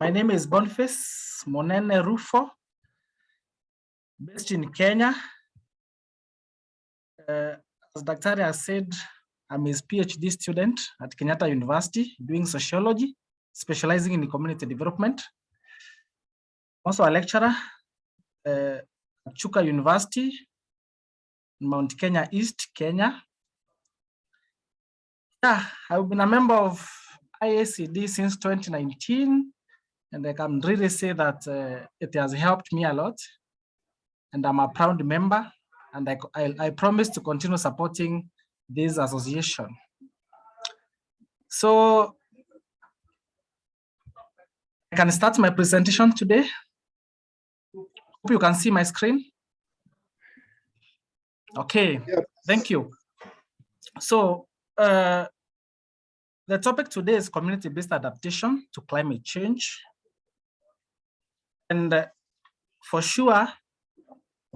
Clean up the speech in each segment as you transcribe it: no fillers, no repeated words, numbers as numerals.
My name is Boniface Rufo, based in Kenya. As Dr. has said, I'm his PhD student at Kenyatta University doing sociology, specializing in community development. Also a lecturer at Chuka University, Mount Kenya East, Kenya. Yeah, I've been a member of IACD since 2019, and I can really say that it has helped me a lot, and I'm a proud member, and I promise to continue supporting this association. So I can start my presentation today. Hope you can see my screen. Okay, yep. Thank you. So the topic today is community-based adaptation to climate change. And for sure,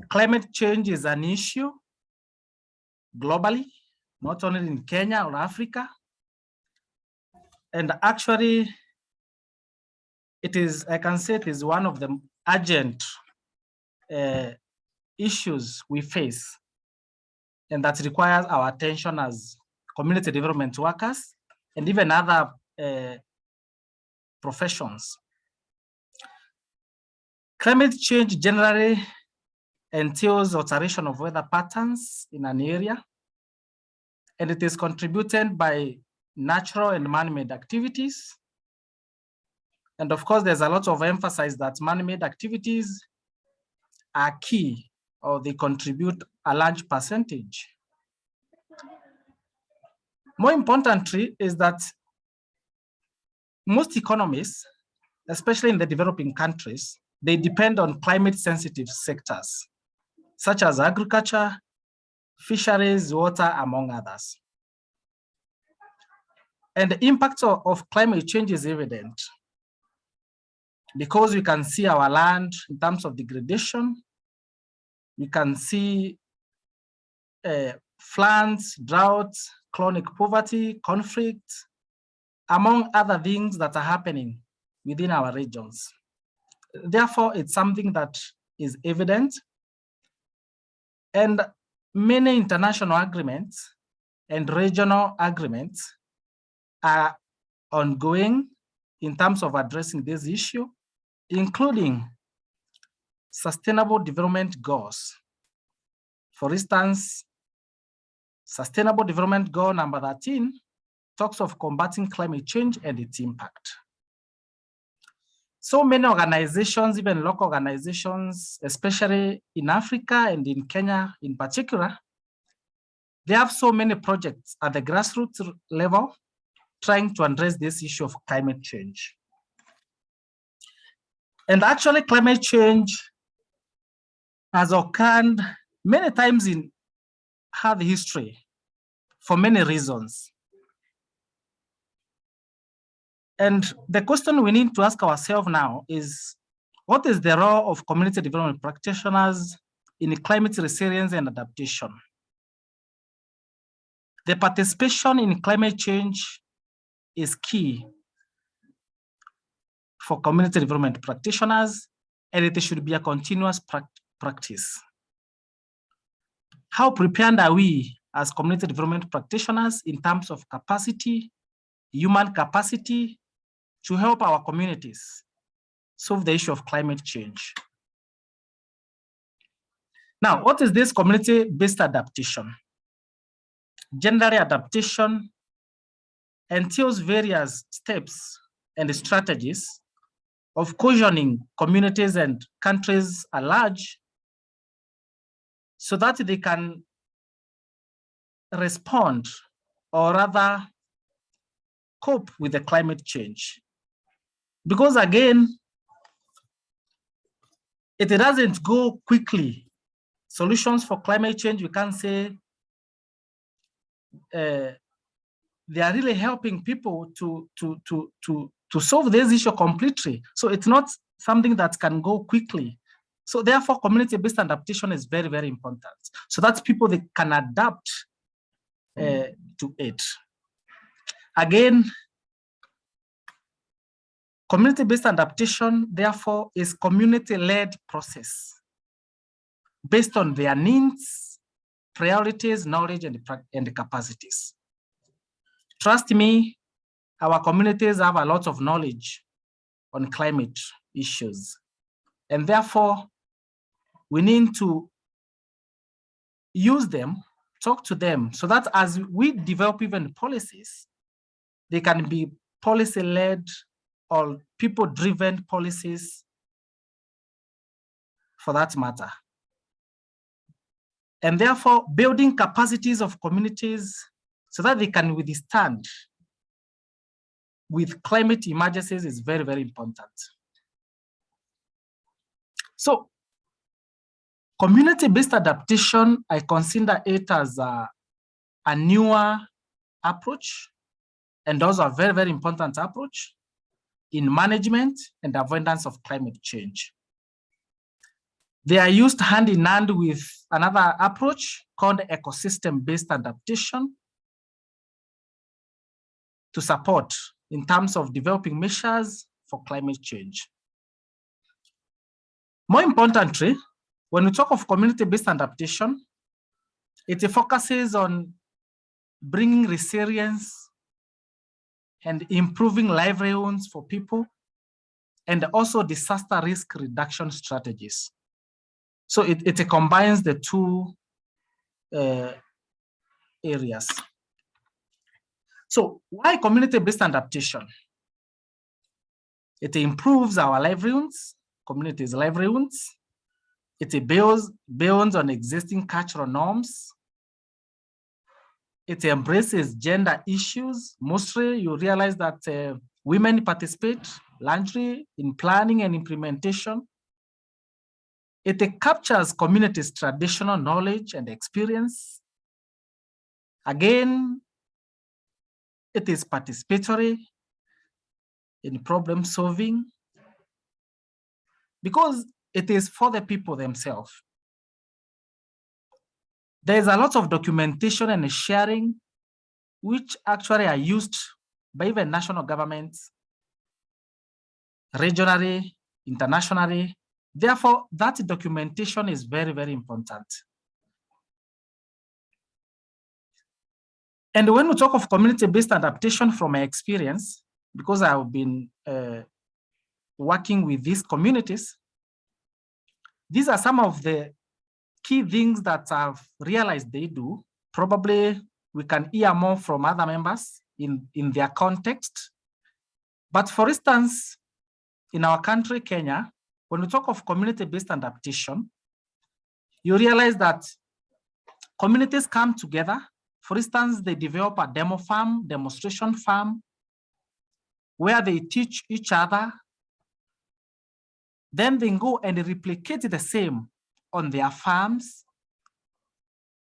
climate change is an issue globally, not only in Kenya or Africa. And actually, it is, I can say it is one of the urgent issues we face, and that requires our attention as community development workers and even other professions. Climate change generally entails alteration of weather patterns in an area, and it is contributed by natural and man-made activities. And of course, there's a lot of emphasis that man-made activities are key, or they contribute a large percentage. More importantly is that most economies, especially in the developing countries, they depend on climate-sensitive sectors, such as agriculture, fisheries, water, among others. And the impact of climate change is evident because we can see our land in terms of degradation. We can see floods, droughts, chronic poverty, conflict, among other things that are happening within our regions. Therefore, it's something that is evident. And many international agreements and regional agreements are ongoing in terms of addressing this issue, including sustainable development goals. For instance, Sustainable Development Goal number 13 talks of combating climate change and its impact. So many organizations, even local organizations, especially in Africa and in Kenya in particular, they have so many projects at the grassroots level trying to address this issue of climate change. And actually, climate change has occurred many times in Earth history for many reasons. And the question we need to ask ourselves now is, what is the role of community development practitioners in climate resilience and adaptation? The participation in climate change is key for community development practitioners, and it should be a continuous practice. How prepared are we as community development practitioners in terms of capacity, human capacity, to help our communities solve the issue of climate change? Now, what is this community-based adaptation? Generally, adaptation entails various steps and strategies of cushioning communities and countries at large so that they can respond, or rather cope with the climate change. Because again, it doesn't go quickly. Solutions for climate change, we can't say they are really helping people to solve this issue completely. So it's not something that can go quickly. So therefore, community-based adaptation is very, very important. So that people, they can adapt to it. Again, Community-based adaptation, therefore, is community-led process based on their needs, priorities, knowledge, and capacities. Trust me, our communities have a lot of knowledge on climate issues. And therefore, we need to use them, talk to them, so that as we develop even policies, they can be policy-led or people-driven policies for that matter. And therefore, building capacities of communities so that they can withstand with climate emergencies is very, very important. So, community-based adaptation, I consider it as a newer approach and also a very, very important approach in management and avoidance of climate change. They are used hand in hand with another approach called ecosystem-based adaptation to support in terms of developing measures for climate change. More importantly, when we talk of community-based adaptation, it focuses on bringing resilience and improving livelihoods for people, and also disaster risk reduction strategies. So it combines the two areas. So why community-based adaptation? It improves our livelihoods, communities' livelihoods. It builds on existing cultural norms. It embraces gender issues. Mostly you realize that women participate largely in planning and implementation. It captures communities' traditional knowledge and experience. Again, it is participatory in problem solving because it is for the people themselves. There's a lot of documentation and sharing which actually are used by even national governments, regionally, internationally. Therefore, that documentation is very, very important. And when we talk of community-based adaptation from my experience, because I've been working with these communities, these are some of the key things that I've realized they do. Probably we can hear more from other members in their context. But for instance, in our country, Kenya, when we talk of community-based adaptation, you realize that communities come together. For instance, they develop a demo farm, demonstration farm, where they teach each other. Then they go and replicate the same on their farms,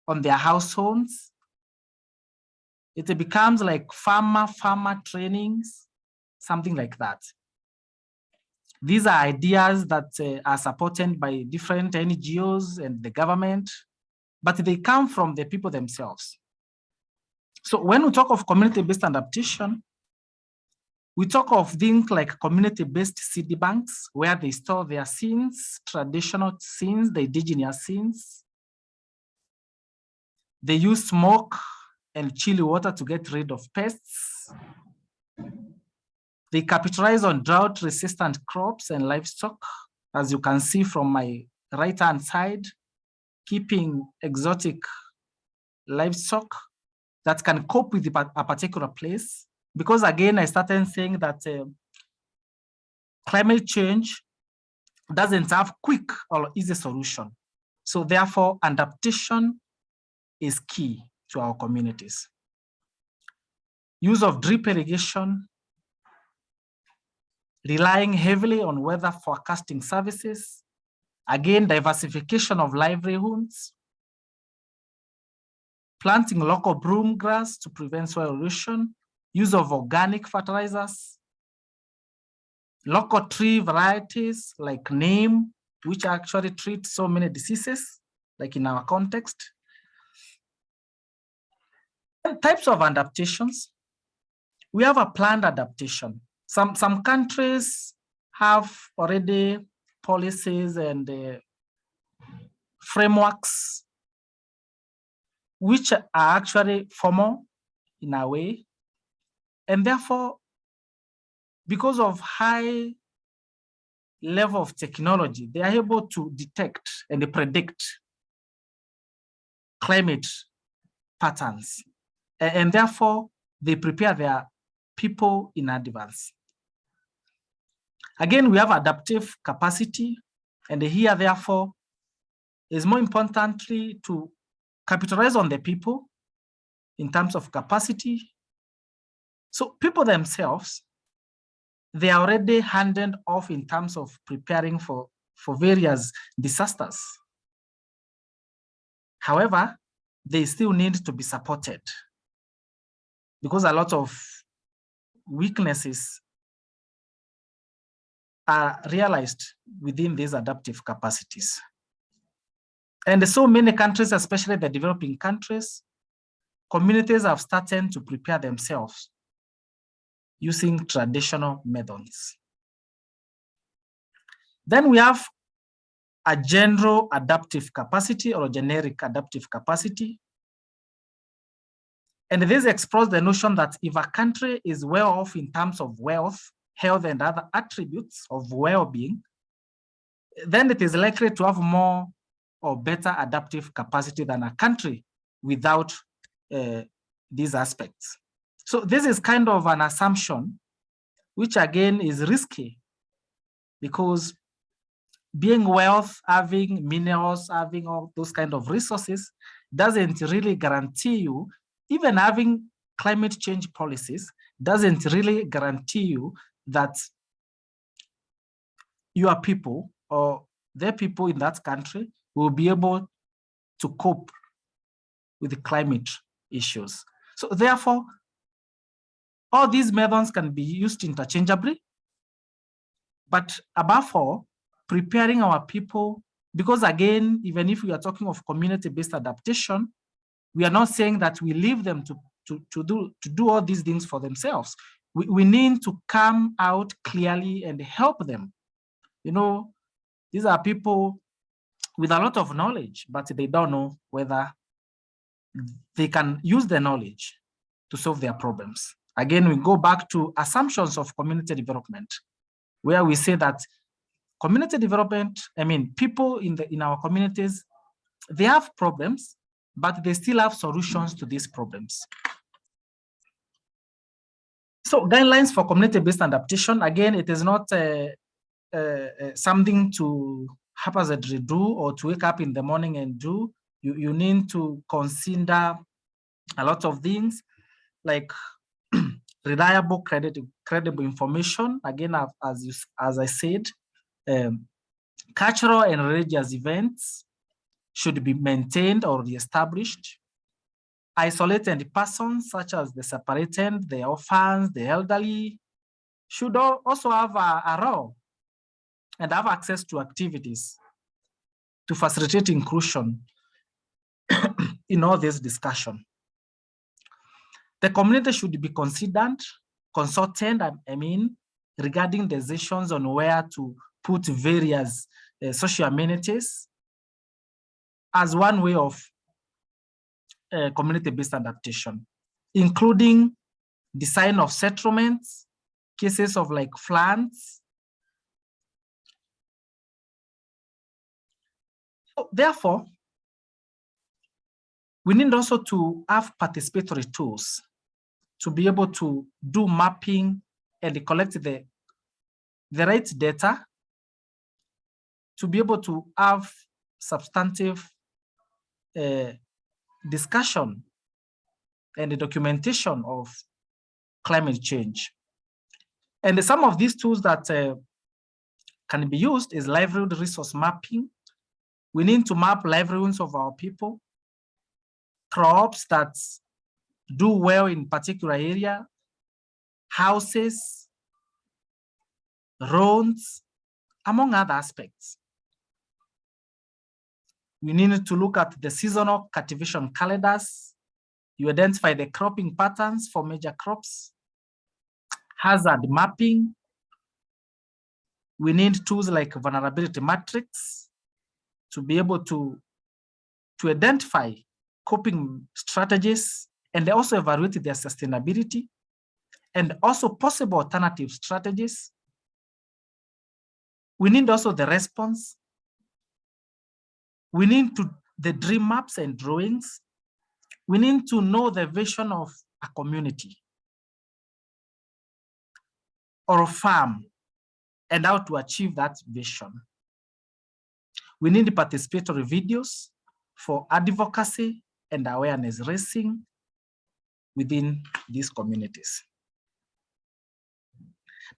on their households. It becomes like farmer trainings, something like that. These are ideas that are supported by different NGOs and the government, but they come from the people themselves. So when we talk of community-based adaptation, we talk of things like community-based seed banks, where they store their seeds, traditional seeds, the indigenous seeds. They use smoke and chilly water to get rid of pests. They capitalize on drought-resistant crops and livestock, as you can see from my right-hand side, keeping exotic livestock that can cope with a particular place. Because again, I started saying that climate change doesn't have quick or easy solution. So therefore, adaptation is key to our communities. Use of drip irrigation, relying heavily on weather forecasting services. Again, diversification of livelihoods, planting local broom grass to prevent soil erosion, use of organic fertilizers, local tree varieties like neem, which actually treat so many diseases, like in our context. And types of adaptations. We have a planned adaptation. Some countries have already policies and frameworks which are actually formal in a way. And therefore, because of high level of technology, they are able to detect and predict climate patterns. And therefore, they prepare their people in advance. Again, we have adaptive capacity. And here, therefore, is more importantly to capitalize on the people in terms of capacity. So people themselves, they are already handed off in terms of preparing for various disasters. However, they still need to be supported because a lot of weaknesses are realized within these adaptive capacities. And so many countries, especially the developing countries, communities have started to prepare themselves using traditional methods. Then we have a general adaptive capacity or a generic adaptive capacity. And this explores the notion that if a country is well off in terms of wealth, health, and other attributes of well-being, then it is likely to have more or better adaptive capacity than a country without these aspects. So this is kind of an assumption, which again is risky because being wealth, having minerals, having all those kind of resources doesn't really guarantee you, even having climate change policies doesn't really guarantee you that your people or the people in that country will be able to cope with the climate issues. So therefore, all these methods can be used interchangeably, but above all, preparing our people, because again, even if we are talking of community-based adaptation, we are not saying that we leave them to do all these things for themselves. We need to come out clearly and help them. You know, these are people with a lot of knowledge, but they don't know whether they can use the knowledge to solve their problems. Again, we go back to assumptions of community development, where we say that community development, I mean, people in our communities, they have problems, but they still have solutions to these problems. So guidelines for community-based adaptation, again, it is not something to haphazardly do or to wake up in the morning and do. You need to consider a lot of things like reliable, credible information. Again, as I said, cultural and religious events should be maintained or reestablished. Isolated persons, such as the separated, the orphans, the elderly, should also have a role and have access to activities to facilitate inclusion in all this discussion. The community should be consulted, I mean, regarding decisions on where to put various social amenities as one way of community-based adaptation, including design of settlements, cases of like floods. So therefore, we need also to have participatory tools to be able to do mapping and collect the right data to be able to have substantive discussion and the documentation of climate change. And some of these tools that can be used is livelihood resource mapping. We need to map livelihoods of our people, crops that do well in particular area, houses, roads, among other aspects. We need to look at the seasonal cultivation calendars. You identify the cropping patterns for major crops, hazard mapping. We need tools like vulnerability matrix to be able to identify coping strategies and also evaluate their sustainability and also possible alternative strategies. We need also the response. We need the dream maps and drawings. We need to know the vision of a community or a farm and how to achieve that vision. We need participatory videos for advocacy and awareness raising within these communities.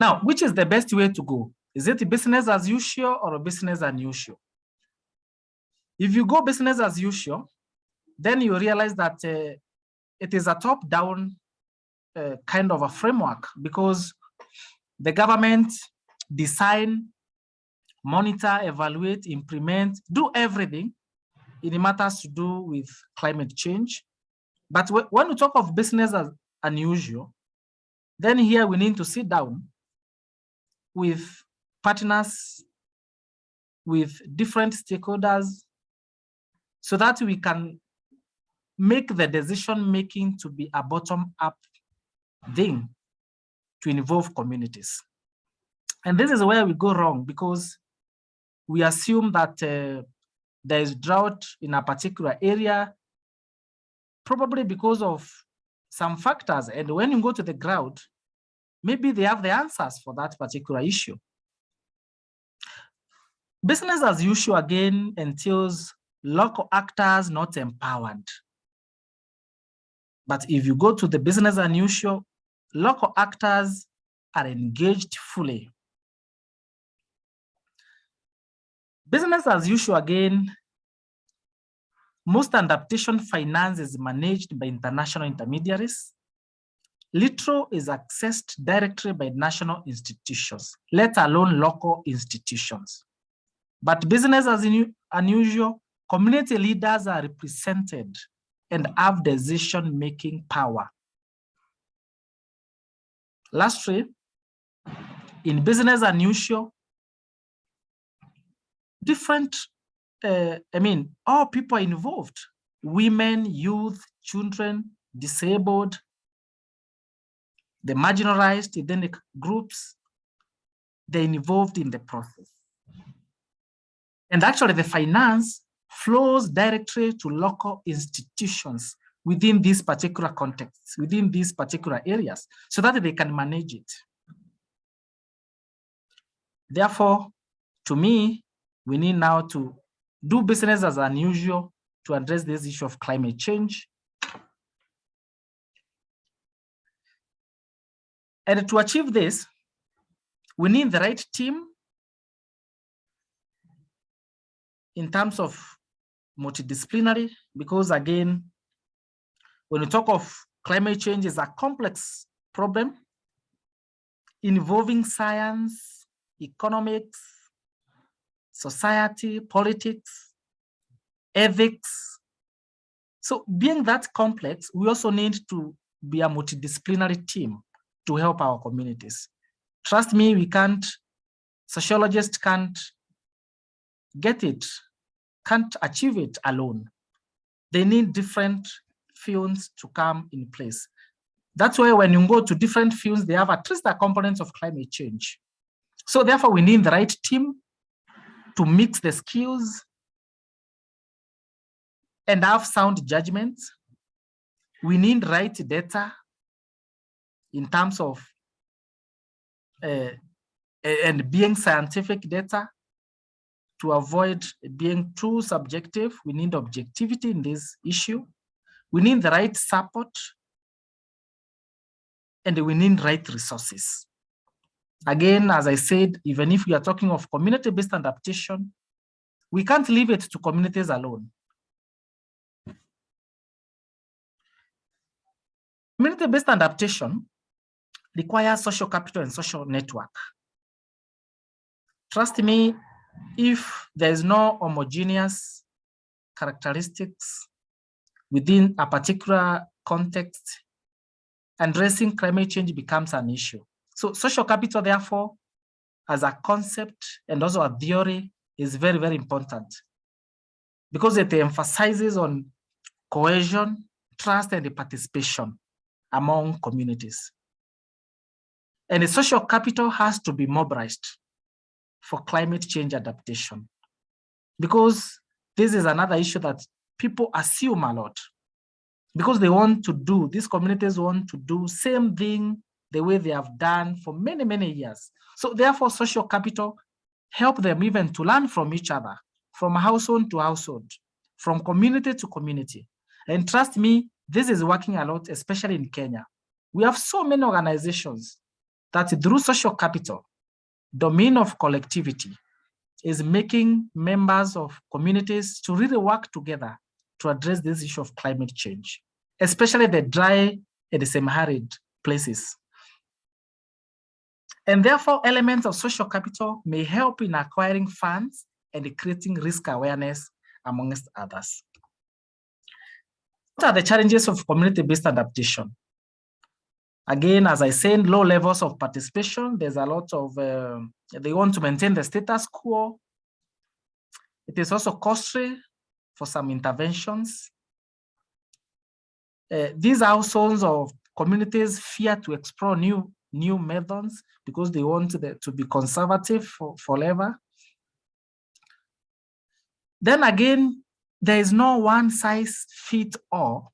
Now, which is the best way to go? Is it business as usual or business unusual? If you go business as usual, then you realize that it is a top-down kind of a framework, because the government design, monitor, evaluate, implement, do everything in matters to do with climate change. But when we talk of business as unusual, then here we need to sit down with partners, with different stakeholders, so that we can make the decision-making to be a bottom-up thing to involve communities. And this is where we go wrong, because we assume that there is drought in a particular area, probably because of some factors. And when you go to the ground, maybe they have the answers for that particular issue. Business as usual, again, entails local actors not empowered. But if you go to the business as usual, local actors are engaged fully. Business as usual, again, most adaptation finance is managed by international intermediaries. Little is accessed directly by national institutions, let alone local institutions. But business as unusual, community leaders are represented and have decision-making power. Lastly, in business as unusual, different, all people are involved: women, youth, children, disabled, the marginalized ethnic groups, they're involved in the process. And actually the finance flows directly to local institutions within these particular contexts, within these particular areas, so that they can manage it. Therefore, to me, we need now to do business as unusual to address this issue of climate change. And to achieve this, we need the right team in terms of multidisciplinary, because again, when we talk of climate change, is a complex problem involving science, economics, society, politics, ethics. So being that complex, we also need to be a multidisciplinary team to help our communities. Trust me, we can't, sociologists can't get it, can't achieve it alone. They need different fields to come in place. That's why when you go to different fields, they have at least a component of climate change. So therefore, we need the right team to mix the skills and have sound judgment. We need right data in terms of and being scientific data to avoid being too subjective. We need objectivity in this issue. We need the right support, and we need right resources. Again, as I said, even if we are talking of community-based adaptation, we can't leave it to communities alone. Community-based adaptation requires social capital and social network. Trust me, if there is no homogeneous characteristics within a particular context, addressing climate change becomes an issue. So social capital, therefore, as a concept and also a theory is very, very important because it emphasizes on cohesion, trust, and participation among communities. And the social capital has to be mobilized for climate change adaptation because this is another issue that people assume a lot because they want to do, these communities want to do same thing the way they have done for many, many years. So therefore, social capital help them even to learn from each other, from household to household, from community to community. And trust me, this is working a lot, especially in Kenya. We have so many organizations that through social capital, domain of collectivity, is making members of communities to really work together to address this issue of climate change, especially the dry and the semi-arid places. And therefore, elements of social capital may help in acquiring funds and creating risk awareness, amongst others. What are the challenges of community-based adaptation? Again, as I said, low levels of participation. There's a lot of, they want to maintain the status quo. It is also costly for some interventions. These households of communities fear to explore new methods because they want to be conservative forever. Then again, there is no one size fits all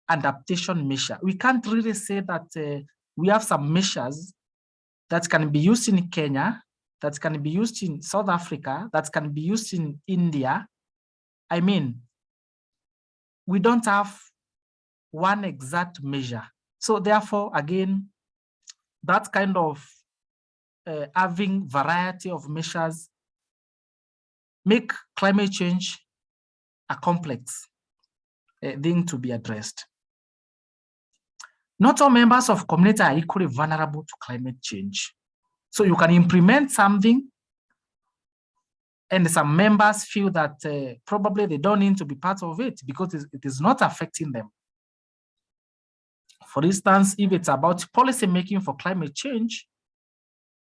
adaptation measure. We can't really say that we have some measures that can be used in Kenya, that can be used in South Africa, that can be used in India. I mean, we don't have one exact measure. So therefore, again, that kind of having variety of measures make climate change a complex thing to be addressed. Not all members of community are equally vulnerable to climate change. So you can implement something and some members feel that probably they don't need to be part of it because it is not affecting them. For instance, if it's about policy making for climate change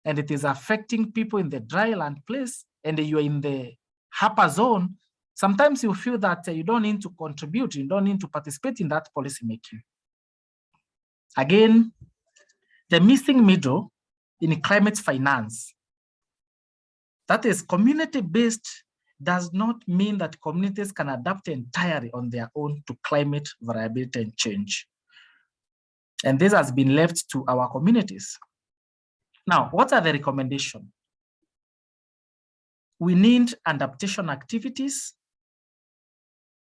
and it is affecting people in the dryland place and you're in the upper zone, sometimes you feel that you don't need to contribute, you don't need to participate in that policy making. Again, the missing middle in climate finance, that is community-based, does not mean that communities can adapt entirely on their own to climate variability and change. And this has been left to our communities. Now, what are the recommendations? We need adaptation activities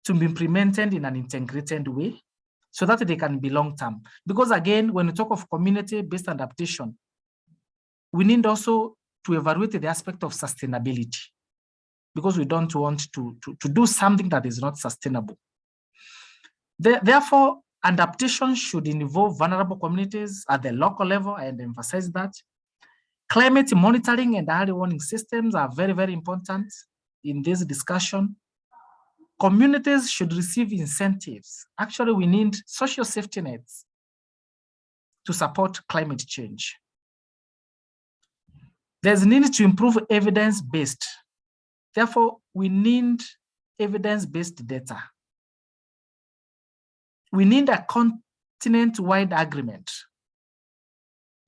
to be implemented in an integrated way so that they can be long-term. Because again, when we talk of community-based adaptation, we need also to evaluate the aspect of sustainability because we don't want to do something that is not sustainable. Therefore, adaptation should involve vulnerable communities at the local level, and emphasize that. Climate monitoring and early warning systems are very, very important in this discussion. Communities should receive incentives. Actually, we need social safety nets to support climate change. There's a need to improve evidence-based. Therefore, we need evidence-based data. We need a continent-wide agreement,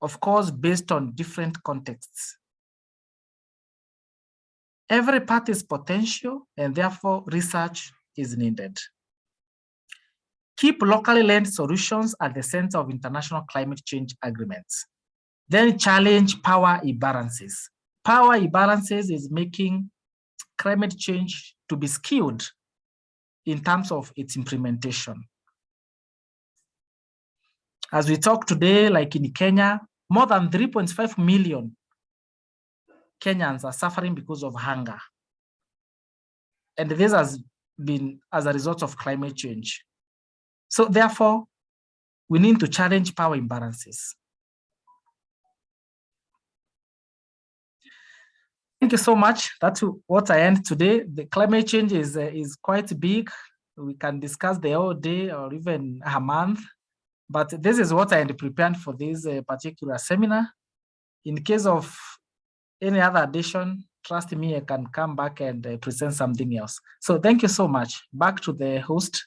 of course, based on different contexts. Every part is potential, and therefore research is needed. Keep locally led solutions at the center of international climate change agreements. Then challenge power imbalances. Power imbalances is making climate change to be skewed in terms of its implementation. As we talk today, like in Kenya, more than 3.5 million Kenyans are suffering because of hunger. And this has been as a result of climate change. So therefore, we need to challenge power imbalances. Thank you so much. That's what I end today. The climate change is quite big. We can discuss the whole day or even a month, but this is what I had prepared for this particular seminar. in case of any other addition, trust me, I can come back and present something else. So thank you so much. Back to the host.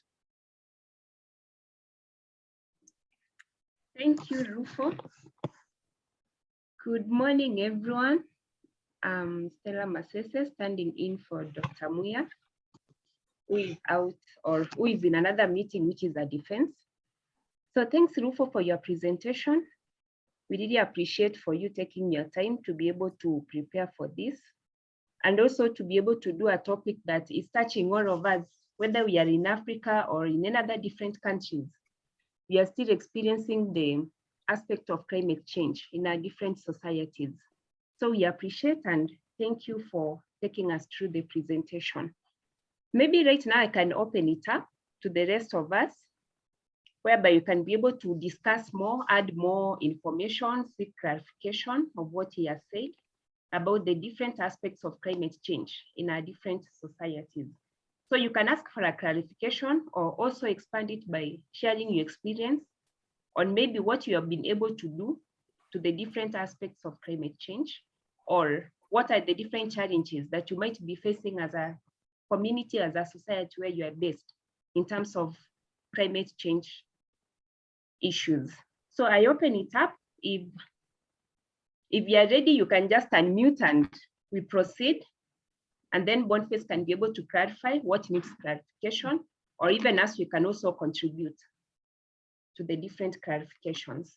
Thank you, Rufo. Good morning, everyone. I'm Stella Masese, standing in for Dr. Muia, who is out or who is in another meeting, which is a defense. So thanks, Rufo, for your presentation. We really appreciate for you taking your time to be able to prepare for this, and also to be able to do a topic that is touching all of us, whether we are in Africa or in any other different countries. We are still experiencing the aspect of climate change in our different societies. So we appreciate and thank you for taking us through the presentation. Maybe right now I can open it up to the rest of us, whereby you can be able to discuss more, add more information, seek clarification of what he has said about the different aspects of climate change in our different societies. So you can ask for a clarification or also expand it by sharing your experience on maybe what you have been able to do to the different aspects of climate change, or what are the different challenges that you might be facing as a community, as a society where you are based in terms of climate change issues. So I open it up. If you are ready, you can just unmute and we proceed. And then Boniface can be able to clarify what needs clarification, or even us, you can also contribute to the different clarifications.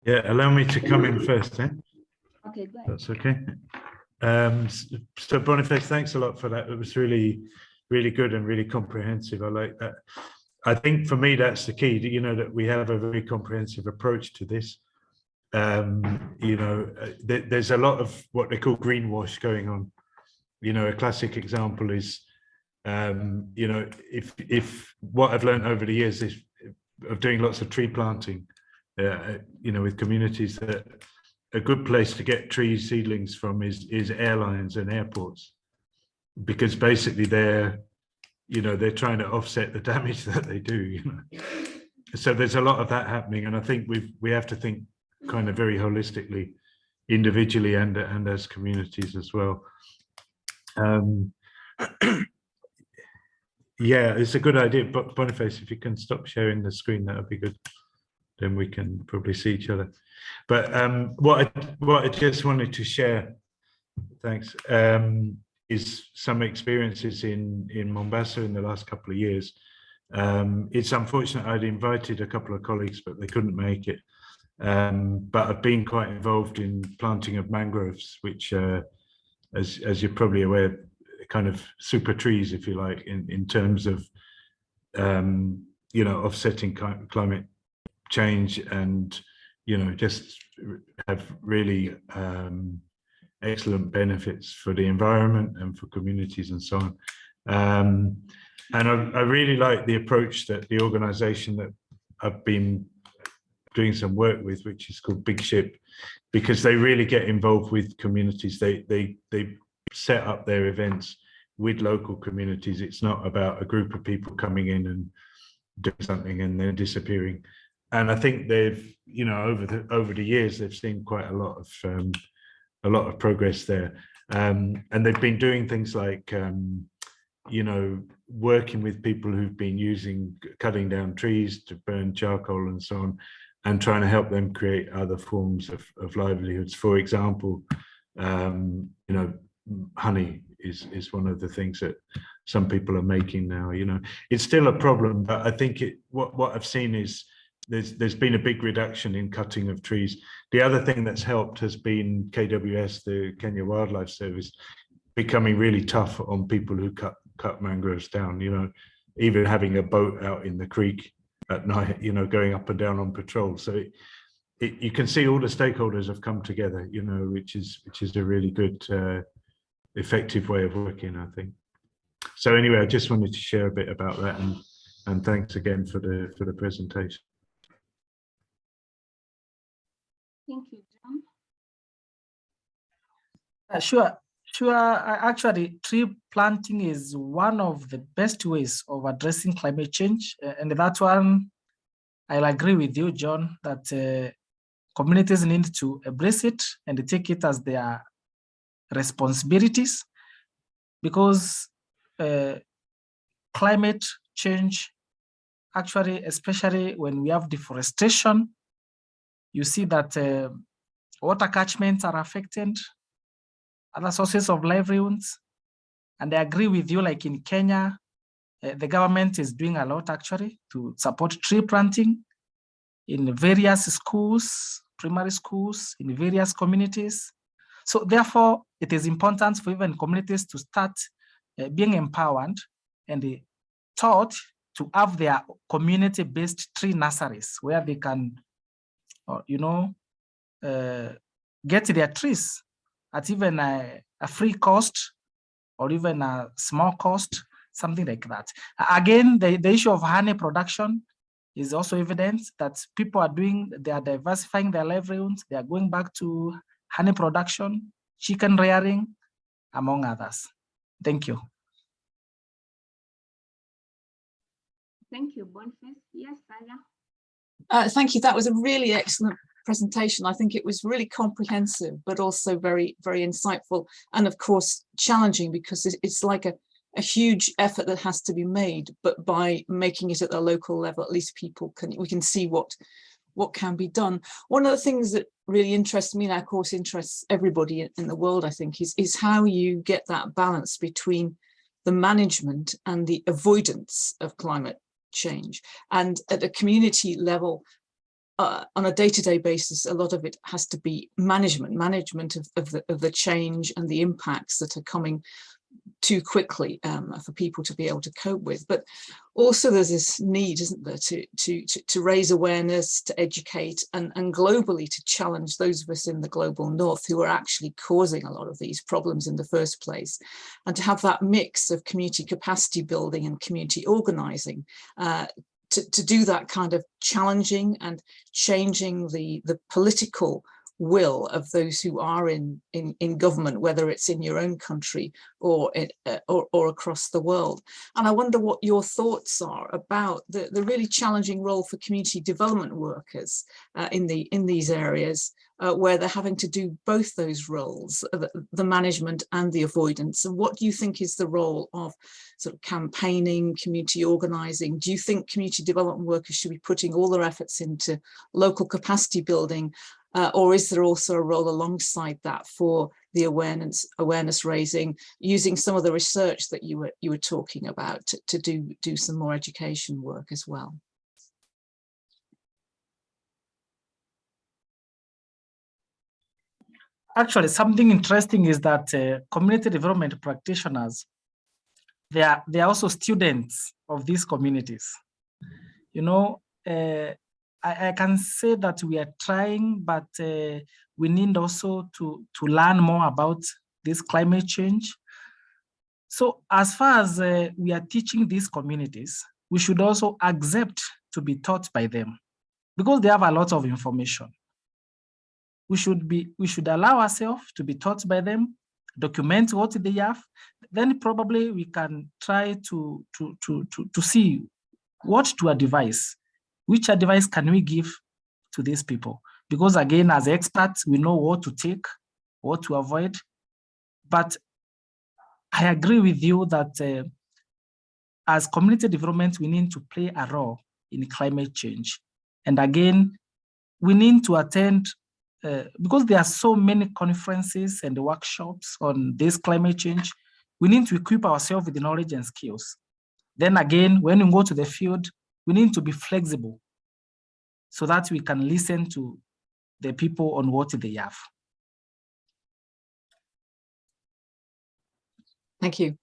Yeah, allow me to come in first, eh? Okay, go ahead. That's okay. So Boniface, thanks a lot for that. It was really, really good and really comprehensive. I like that. I think for me, that's the key, you know, that we have a very comprehensive approach to this. You know, there's a lot of what they call greenwash going on. You know, a classic example is, you know, if what I've learned over the years is of doing lots of tree planting, you know, with communities, that a good place to get tree seedlings from is airlines and airports, because basically they're trying to offset the damage that they do, you know. So there's a lot of that happening, and I think we have to think kind of very holistically, individually and as communities as well. Yeah, it's a good idea, but Boniface, if you can stop sharing the screen, that would be good. Then we can probably see each other. But what I just wanted to share, thanks, is some experiences in Mombasa in the last couple of years. It's unfortunate I'd invited a couple of colleagues, but they couldn't make it. But I've been quite involved in planting of mangroves, which, as you're probably aware, kind of super trees, if you like, in terms of, you know, offsetting climate change, and, you know, just have really excellent benefits for the environment and for communities and so on. And I really like the approach that the organization that I've been doing some work with, which is called Big Ship, because they really get involved with communities. They set up their events with local communities. It's not about a group of people coming in and doing something and then disappearing. And I think they've, you know, over the years, they've seen quite a lot of progress there. And they've been doing things like, you know, working with people who've been cutting down trees to burn charcoal and so on, and trying to help them create other forms of livelihoods. For example, you know, honey is one of the things that some people are making now. You know, it's still a problem, but I think what I've seen is there's been a big reduction in cutting of trees. The other thing that's helped has been KWS, the Kenya Wildlife Service, becoming really tough on people who cut mangroves down. You know, even having a boat out in the creek at night, you know, going up and down on patrol. So you can see all the stakeholders have come together, you know, which is a really good, effective way of working, I think. So anyway, I just wanted to share a bit about that, and thanks again for the presentation. Thank you, John. Sure. Actually, tree planting is one of the best ways of addressing climate change. And that one, I'll agree with you, John, that communities need to embrace it and take it as their responsibilities, because climate change, actually, especially when we have deforestation, you see that water catchments are affected, other sources of livelihoods. And I agree with you, like in Kenya, the government is doing a lot actually to support tree planting in various schools, primary schools, in various communities. So therefore, it is important for even communities to start being empowered and taught to have their community-based tree nurseries where they can, get their trees at even a free cost or even a small cost, something like that. Again, the issue of honey production is also evident that people are they are diversifying their livelihoods. They are going back to honey production, chicken rearing, among others. Thank you. Thank you, Boniface. Yes, Sarah. Thank you. That was a really excellent presentation. I think it was really comprehensive, but also very, very insightful, and of course challenging, because it's like a huge effort that has to be made. But by making it at the local level, at least we can see what can be done. One of the things that really interests me, and of course interests everybody in the world, I think, is how you get that balance between the management and the avoidance of climate change. And at a community level, on a day-to-day basis, a lot of it has to be management of the change and the impacts that are coming too quickly for people to be able to cope with. But also there's this need, isn't there, to raise awareness, to educate, and globally to challenge those of us in the global north who are actually causing a lot of these problems in the first place, and to have that mix of community capacity building and community organizing to do that kind of challenging and changing the political will of those who are in government, whether it's in your own country or across the world. And I wonder what your thoughts are about the really challenging role for community development workers in these areas where they're having to do both those roles, the management and the avoidance. And what do you think is the role of sort of campaigning, community organizing? Do you think community development workers should be putting all their efforts into local capacity building, or is there also a role alongside that for the awareness raising, using some of the research that you were talking about to do some more education work as well? Actually, something interesting is that community development practitioners, they are also students of these communities. I can say that we are trying, but we need also to learn more about this climate change. So as far as we are teaching these communities, we should also accept to be taught by them, because they have a lot of information. We should allow ourselves to be taught by them, document what they have, then probably we can try to see what to advise. Which advice can we give to these people? Because again, as experts, we know what to take, what to avoid. But I agree with you that as community development, we need to play a role in climate change. And again, we need to attend, because there are so many conferences and workshops on this climate change, we need to equip ourselves with the knowledge and skills. Then again, when we go to the field, we need to be flexible so that we can listen to the people on what they have. Thank you.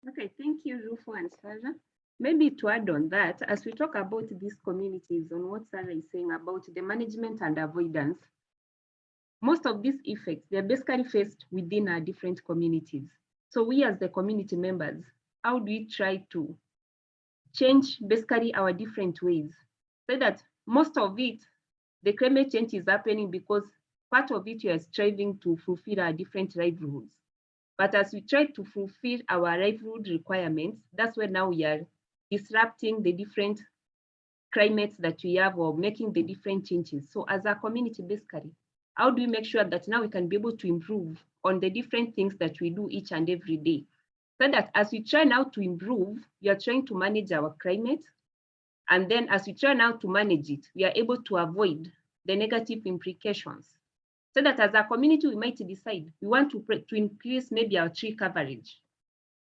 Okay, thank you, Rufo and Sarah. Maybe to add on that, as we talk about these communities, on what Sarah is saying about the management and avoidance, most of these effects, they're basically faced within our different communities. So we as the community members, how do we try to change basically our different ways, so that most of it, the climate change is happening because part of it we are striving to fulfill our different livelihoods. But as we try to fulfill our livelihood requirements, that's where now we are disrupting the different climates that we have or making the different changes. So as a community, basically, how do we make sure that now we can be able to improve on the different things that we do each and every day? So that as we try now to improve, we are trying to manage our climate. And then as we try now to manage it, we are able to avoid the negative implications. So that as a community, we might decide we want to increase maybe our tree coverage.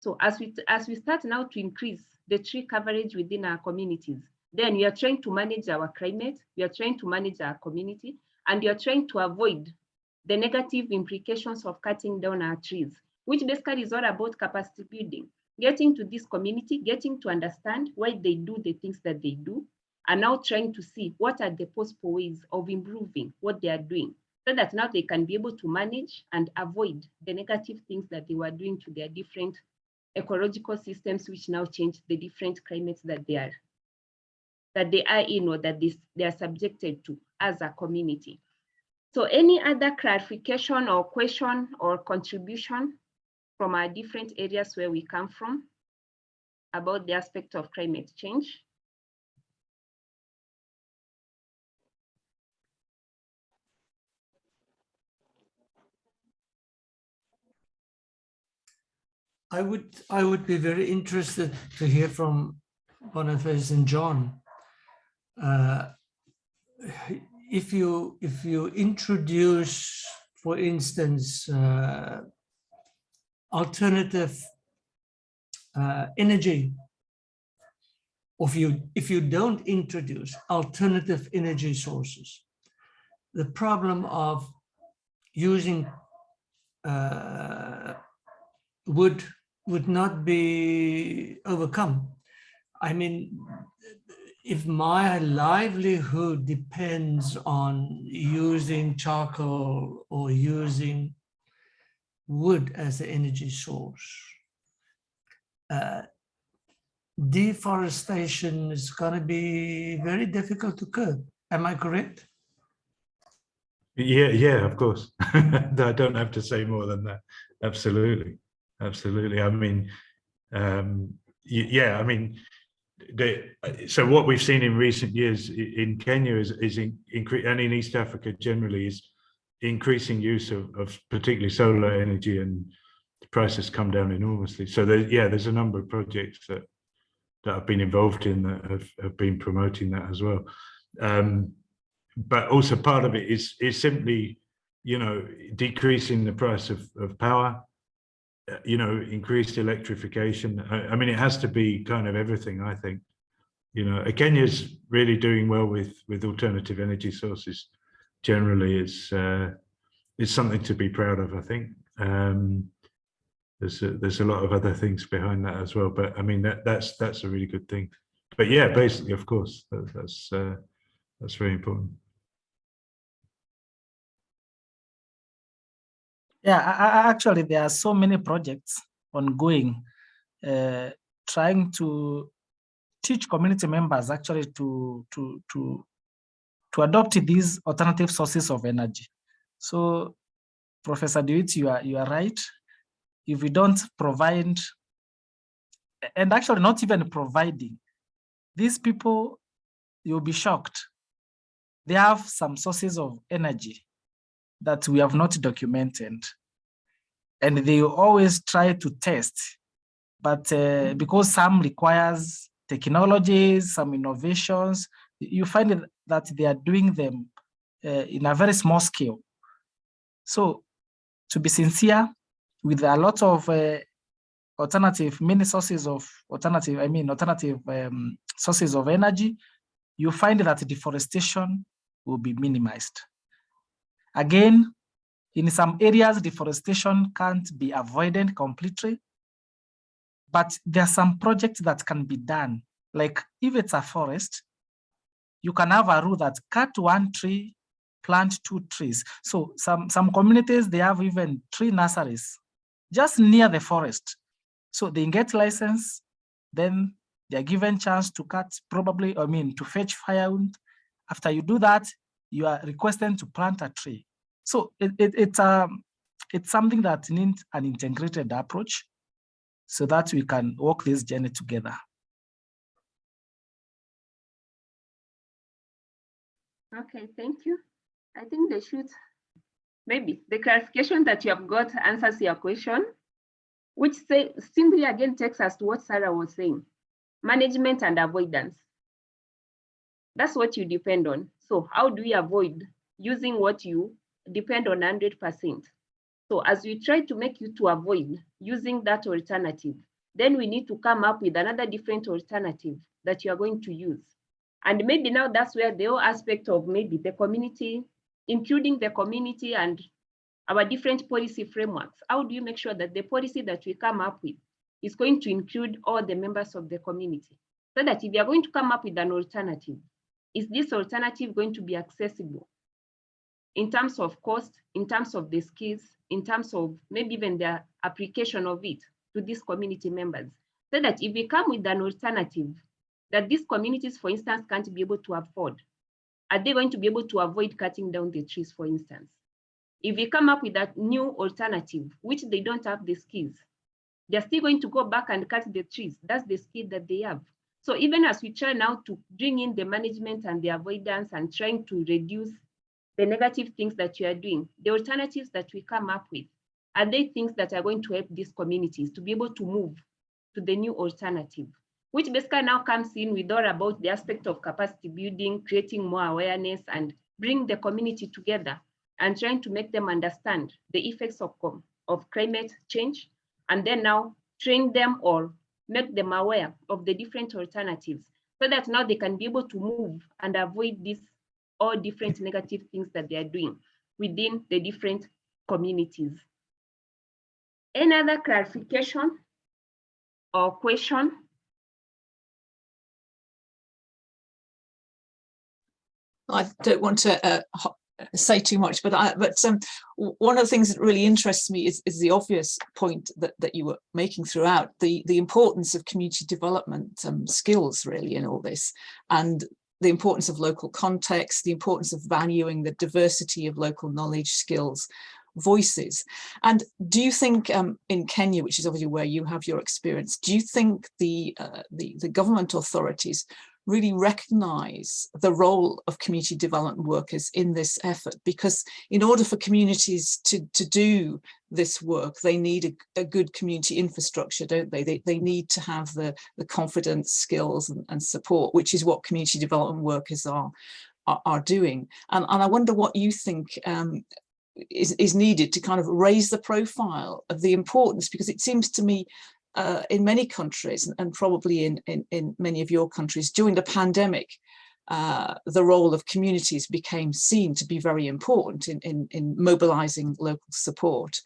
So as we start now to increase the tree coverage within our communities, then we are trying to manage our climate, we are trying to manage our community, and we are trying to avoid the negative implications of cutting down our trees, which basically is all about capacity building, getting to this community, getting to understand why they do the things that they do, and now trying to see what are the possible ways of improving what they are doing, so that now they can be able to manage and avoid the negative things that they were doing to their different ecological systems, which now change the different climates that they are in, or that they are subjected to as a community. So any other clarification or question or contribution from our different areas where we come from about the aspect of climate change? I would be very interested to hear from Boniface and John. If you introduce, for instance, alternative energy, or if you don't introduce alternative energy sources, the problem of using wood would not be overcome. I mean, if my livelihood depends on using charcoal or using wood as the energy source, deforestation is going to be very difficult to curb. Am I correct? Yeah, of course. I don't have to say more than that. Absolutely. I mean, yeah, I mean, so what we've seen in recent years in Kenya is and in East Africa generally is increasing use of particularly solar energy, and the prices come down enormously. So there's a number of projects that I've been involved in that have been promoting that as well. But also part of it is simply, decreasing the price of power, increased electrification. I mean, it has to be kind of everything, I think. Kenya's really doing well with alternative energy sources. Generally, it's something to be proud of, I think. There's a lot of other things behind that as well, but I mean, that's a really good thing. But yeah, basically, of course, that's very important. Yeah, actually, there are so many projects ongoing, trying to teach community members actually to adopt these alternative sources of energy. So, Professor Dewitt, you are right. If we don't provide, and actually not even providing, these people, you'll be shocked. They have some sources of energy that we have not documented, and they always try to test, but because some requires technologies, some innovations, you find that they are doing them in a very small scale. So to be sincere, with a lot of many sources of alternative sources of energy, you find that deforestation will be minimized. Again, in some areas, deforestation can't be avoided completely, but there are some projects that can be done. Like if it's a forest, you can have a rule that cut one tree, plant 2 trees. So some communities, they have even tree nurseries just near the forest. So they get license, then they're given chance to cut to fetch firewood. After you do that, you are requested to plant a tree. So it's something that needs an integrated approach so that we can walk this journey together. Okay, thank you. I think they should, maybe the clarification that you have got answers your question, which simply again takes us to what Sarah was saying, management and avoidance. That's what you depend on. So how do we avoid using what you depend on 100%? So as we try to make you to avoid using that alternative, then we need to come up with another different alternative that you are going to use. And maybe now that's where the whole aspect of maybe the community, including the community and our different policy frameworks. How do you make sure that the policy that we come up with is going to include all the members of the community? So that if you are going to come up with an alternative, is this alternative going to be accessible in terms of cost, in terms of the skills, in terms of maybe even the application of it to these community members? So that if we come with an alternative that these communities, for instance, can't be able to afford, are they going to be able to avoid cutting down the trees, for instance? If we come up with that new alternative, which they don't have the skills, they're still going to go back and cut the trees. That's the skill that they have. So even as we try now to bring in the management and the avoidance and trying to reduce the negative things that you are doing, the alternatives that we come up with, are they things that are going to help these communities to be able to move to the new alternative, which basically now comes in with all about the aspect of capacity building, creating more awareness and bring the community together and trying to make them understand the effects of climate change, and then now train them or make them aware of the different alternatives so that now they can be able to move and avoid these all different negative things that they are doing within the different communities. Any other clarification or question? I don't want to say too much, but one of the things that really interests me is the obvious point that you were making throughout, the importance of community development skills really in all this, and the importance of local context, the importance of valuing the diversity of local knowledge, skills, voices. And do you think in Kenya, which is obviously where you have your experience, do you think the government authorities really recognize the role of community development workers in this effort? Because in order for communities to do this work, they need a good community infrastructure, don't they? They need to have the confidence, skills and support, which is what community development workers are doing. And I wonder what you think is needed to kind of raise the profile of the importance, because it seems to me in many countries, and probably in many of your countries, during the pandemic, the role of communities became seen to be very important in mobilizing local support,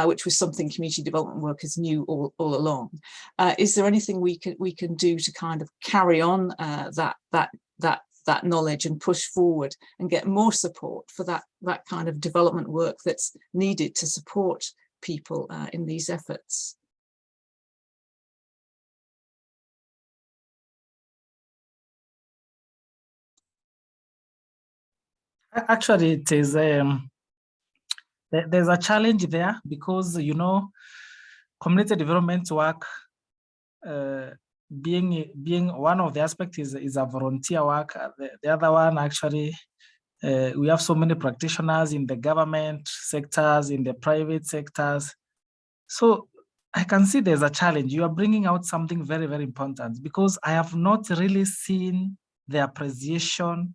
which was something community development workers knew all along. Is there anything we can do to kind of carry on that knowledge and push forward and get more support for that kind of development work that's needed to support people in these efforts? Actually, it is there's a challenge there because, you know, community development work being one of the aspects is a volunteer work. The other one, actually, we have so many practitioners in the government sectors, in the private sectors. So I can see there's a challenge. You are bringing out something very, very important, because I have not really seen the appreciation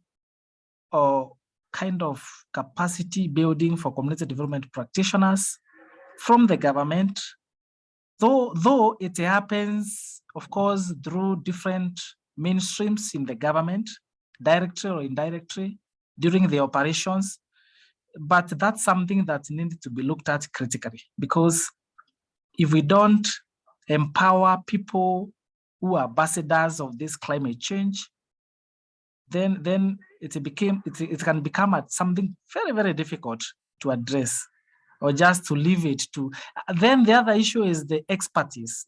or kind of capacity building for community development practitioners from the government, though it happens, of course, through different mainstreams in the government, directly or indirectly, during the operations. But that's something that needs to be looked at critically, because if we don't empower people who are ambassadors of this climate change, then it can become something very, very difficult to address, or just to leave it to. Then the other issue is the expertise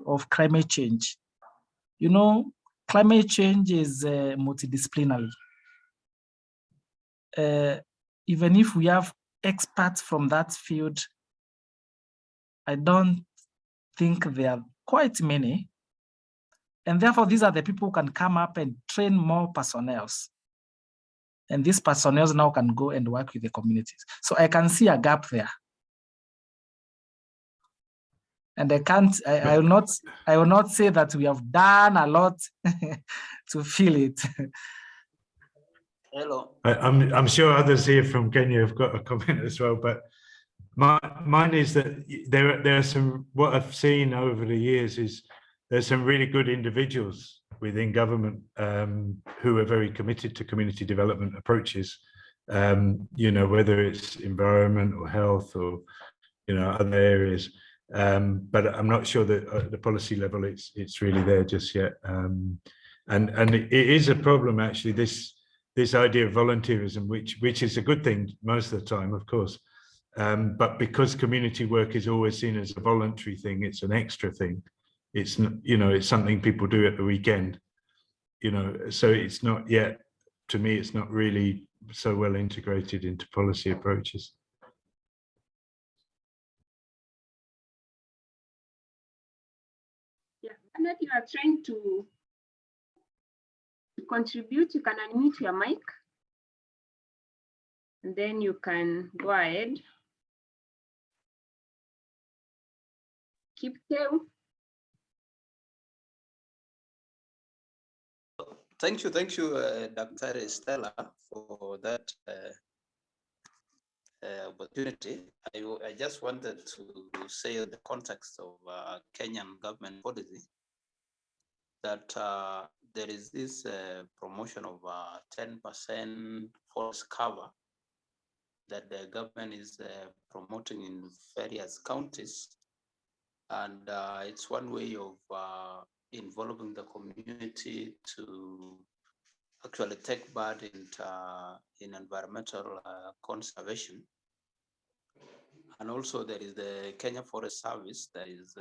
of climate change. You know, climate change is multidisciplinary. Even if we have experts from that field, I don't think there are quite many. And therefore, these are the people who can come up and train more personnel And these personnel now can go and work with the communities. So I can see a gap there. And I will not say that we have done a lot to fill it. Hello. I'm sure others here from Kenya have got a comment as well, but mine is that there are some, what I've seen over the years is there's some really good individuals within government who are very committed to community development approaches, you know, whether it's environment or health or, you know, other areas. But I'm not sure that at the policy level it's really there just yet. And it is a problem, actually, this idea of volunteerism, which is a good thing most of the time, of course. But because community work is always seen as a voluntary thing, it's an extra thing. It's, you know, it's something people do at the weekend, you know, so it's not yet, to me, it's not really so well integrated into policy approaches. Yeah, and that you are trying to contribute, you can unmute your mic. And then you can go ahead. Keep them. Thank you, Dr. Stella, for that opportunity. I just wanted to say in the context of Kenyan government policy that there is this promotion of 10% forest cover that the government is promoting in various counties. And it's one way of involving the community to actually take part in environmental conservation. And also there is the Kenya Forest Service that is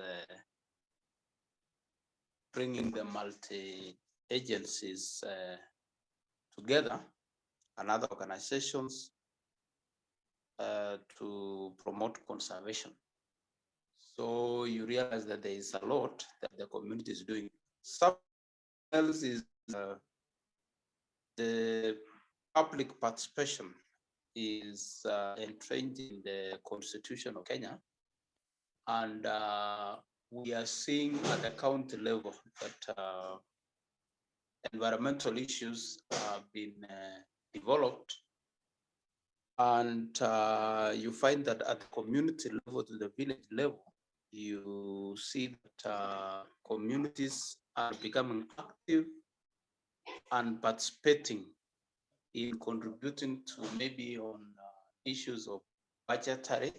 bringing the multi-agencies together and other organizations to promote conservation. So you realize that there is a lot that the community is doing. Something else is the public participation is entrenched in the Constitution of Kenya. And we are seeing at the county level that environmental issues have been developed. And you find that at the community level to the village level, you see that communities are becoming active and participating in contributing to maybe on issues of budgetary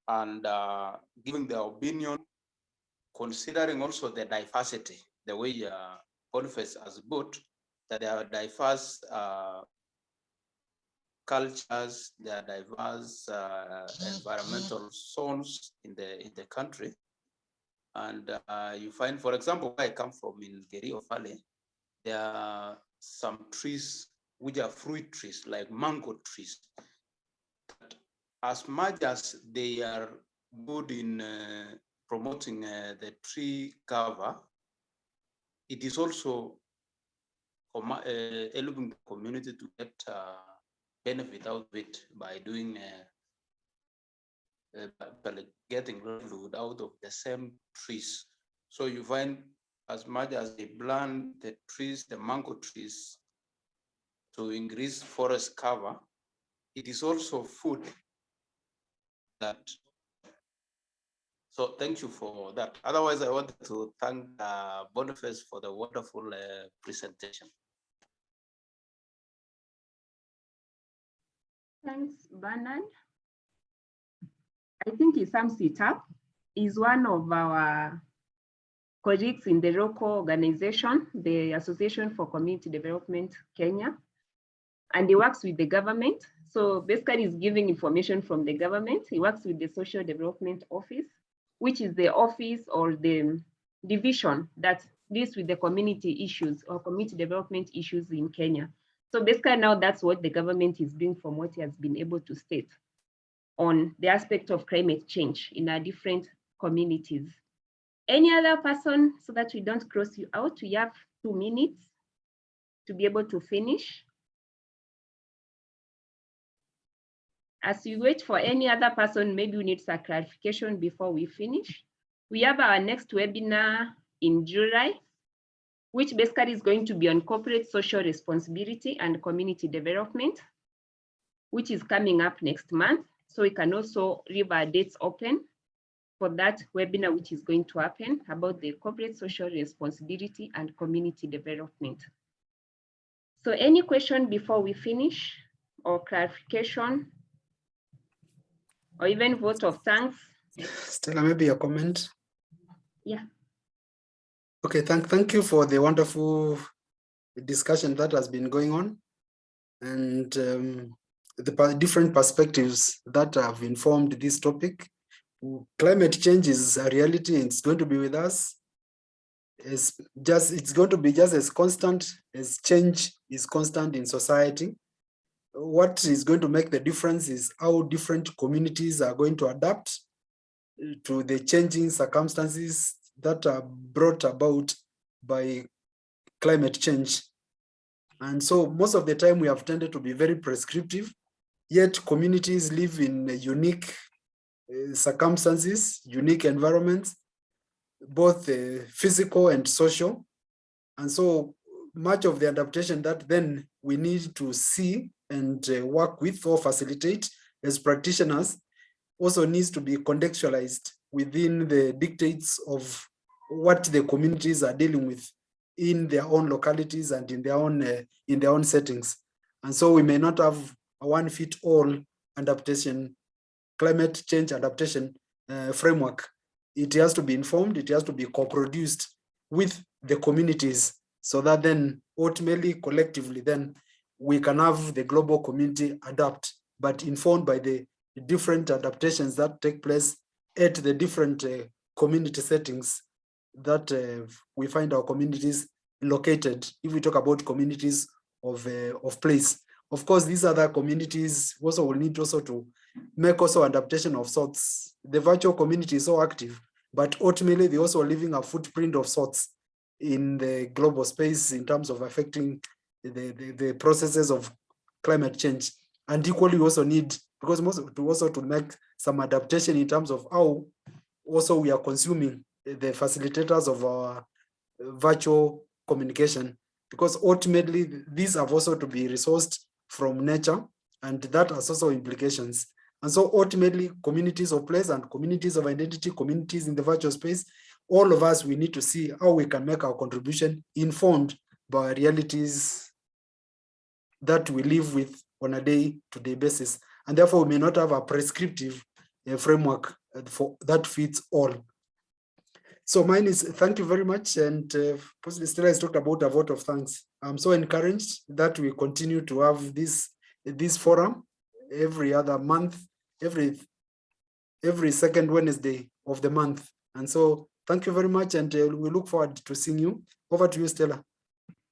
and giving their opinion, considering also the diversity, the way Boniface has put, that there are diverse cultures, there are diverse environmental zones in the country. And you find, for example, where I come from in Kerio Valley, there are some trees which are fruit trees, like mango trees. But as much as they are good in promoting the tree cover, it is also helping the community to get benefit out of it by doing getting livelihood out of the same trees. So you find as much as they plant the trees, the mango trees, to increase forest cover, it is also food that. So thank you for that. Otherwise, I wanted to thank Boniface for the wonderful presentation. Thanks, Bernard. I think he sums it up. He's one of our colleagues in the local organization, the Association for Community Development Kenya, and he works with the government. So basically he's giving information from the government. He works with the Social Development Office, which is the office or the division that deals with the community issues or community development issues in Kenya. So basically now that's what the government is doing from what he has been able to state on the aspect of climate change in our different communities. Any other person, so that we don't cross you out? We have 2 minutes to be able to finish. as we wait for any other person, maybe we need some clarification before we finish. We have our next webinar in July, which basically is going to be on corporate social responsibility and community development, which is coming up next month. So we can also leave our dates open for that webinar, which is going to happen about the corporate social responsibility and community development. So any question before we finish, or clarification, or even vote of thanks? Stella, maybe a comment? Yeah. Okay, thank you for the wonderful discussion that has been going on, and the different perspectives that have informed this topic. Climate change is a reality, and it's going to be with us. It's going to be just as constant as change is constant in society. What is going to make the difference is how different communities are going to adapt to the changing circumstances that are brought about by climate change. And so most of the time we have tended to be very prescriptive, yet communities live in unique circumstances, unique environments, both physical and social. And so much of the adaptation that then we need to see and work with or facilitate as practitioners also needs to be contextualized within the dictates of what the communities are dealing with in their own localities and in their own settings. And so we may not have a one-fit-all adaptation, climate change adaptation framework. It has to be informed, it has to be co-produced with the communities, so that then ultimately, collectively, then we can have the global community adapt, but informed by the different adaptations that take place at the different community settings that we find our communities located. If we talk about communities of place, of course, these other communities also will need also to make also adaptation of sorts. The virtual community is so active, but ultimately they also are leaving a footprint of sorts in the global space in terms of affecting the processes of climate change. And equally we also need, because to make some adaptation in terms of how also we are consuming the facilitators of our virtual communication, because ultimately these have also to be resourced from nature, and that has also implications. And so ultimately communities of place and communities of identity, communities in the virtual space, all of us, we need to see how we can make our contribution informed by realities that we live with on a day-to-day basis. And therefore we may not have a prescriptive framework for that fits all. So mine is, thank you very much. And President Stella has talked about a vote of thanks. I'm so encouraged that we continue to have this forum every other month, every second Wednesday of the month. And so thank you very much. And we look forward to seeing you. Over to you, Stella.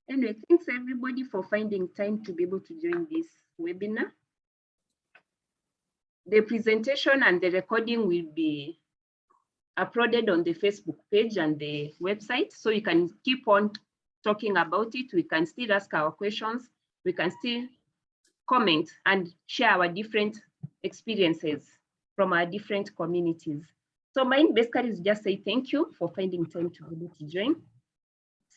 Anyway, thanks everybody for finding time to be able to join this webinar. The presentation and the recording will be uploaded on the Facebook page and the website, so you can keep on talking about it. We can still ask our questions. We can still comment and share our different experiences from our different communities. So mine basically is just say thank you for finding time to be able to join.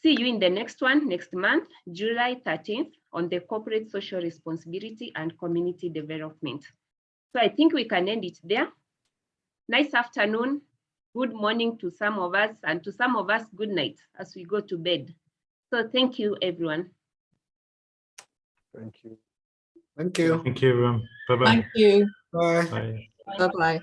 See you in the next one next month, July 13th, on the corporate social responsibility and community development. So I think we can end it there. Nice afternoon, good morning to some of us, and to some of us, good night as we go to bed. So thank you, everyone. Thank you. Thank you. Thank you, everyone. Bye-bye. Thank you. Bye. Bye. Bye-bye.